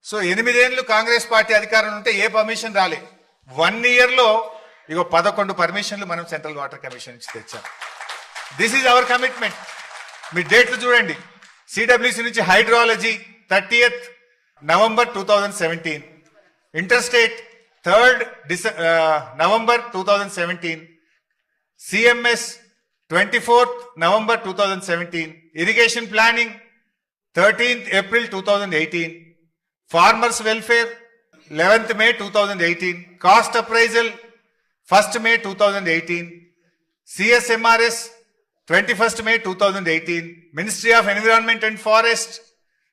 So 8 ఏళ్ళు Congress party అధికారం ఉంటే ఏ పర్మిషన్ రాలే. 1 year లో ఇగో 11 పర్మిషన్లు మనం సెంట్రల్ వాటర్ కమిషన్ నుంచి తెచ్చాం. This is our commitment. మీ డేట్లు చూడండి. సిడబ్ల్యూసి నుంచి hydrology 30th November 2017, interstate 3rd November 2017, CMS 24th November 2017, irrigation planning 13th April 2018, farmers welfare 11th May 2018, cost appraisal 1st May 2018, CSMRS 21st May 2018, ministry of environment and forest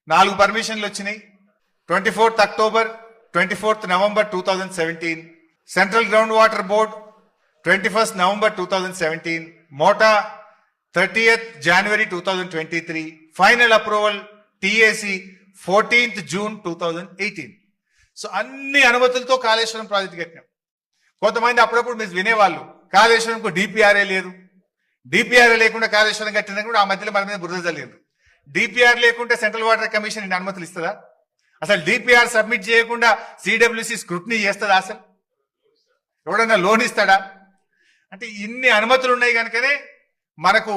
4 పర్మిషన్లు వచ్చినాయి. 24th October 24th November 2017, central ground water board 21st November 2017, మోటా 30th January 2023, final approval TAC 14th June 2018. So అన్ని అనుమతులతో Kaleshwaram project కట్టినాం. కొంతమంది అప్పుడప్పుడు మీరు వినేవాళ్ళు కాళేశ్వరంకు డిపిఆర్ఏ లేదు, డిపిఆర్ఏ లేకుండా కాళేశ్వరం కట్టినా కూడా ఆ మధ్యలో మన మీద బురద జల్లేదు. డిపిఆర్ లేకుంటే సెంట్రల్ వాటర్ కమిషన్ ఇన్ని అనుమతులు ఇస్తుందా? అసలు డిపిఆర్ సబ్మిట్ చేయకుండా సిడబ్ల్యూసి స్క్రూటినీ చేస్తుందా? అసలు ఎవడన్నా లోన్ ఇస్తాడా? అంటే ఇన్ని అనుమతులు ఉన్నాయి కనుకనే మనకు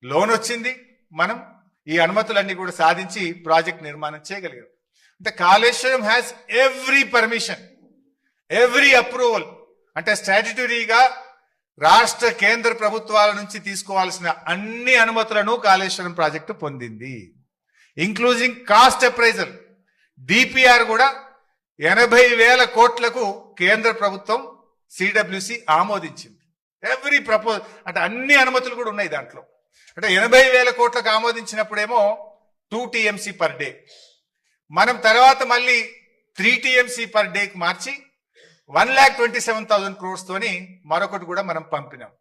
లోన్ వచ్చింది. మనం ఈ అనుమతులన్నీ కూడా సాధించి ప్రాజెక్ట్ నిర్మాణం చేయగలిగాం. అంటే Kaleshwaram has every permission, every approval. అంటే స్టాట్యుటరీగా రాష్ట్ర కేంద్ర ప్రభుత్వాల నుంచి తీసుకోవాల్సిన అన్ని అనుమతులను కాళేశ్వరం ప్రాజెక్టు పొందింది. ఇంక్లూజింగ్ కాస్ట్ అప్రైజల్, డిపిఆర్ కూడా 80,000 కోట్లకు కేంద్ర ప్రభుత్వం సిడబ్ల్యూసి ఆమోదించింది. ఎవ్రీ ప్రపోజ్ అంటే అన్ని అనుమతులు కూడా ఉన్నాయి దాంట్లో. అంటే 80,000 కోట్లకు ఆమోదించినప్పుడేమో 2 TMC పర్ డే, మనం తర్వాత మళ్ళీ 3 TMC పర్ డేకి మార్చి 1,27,000 crores తోని మరొకటి కూడా మనం పంపినాం.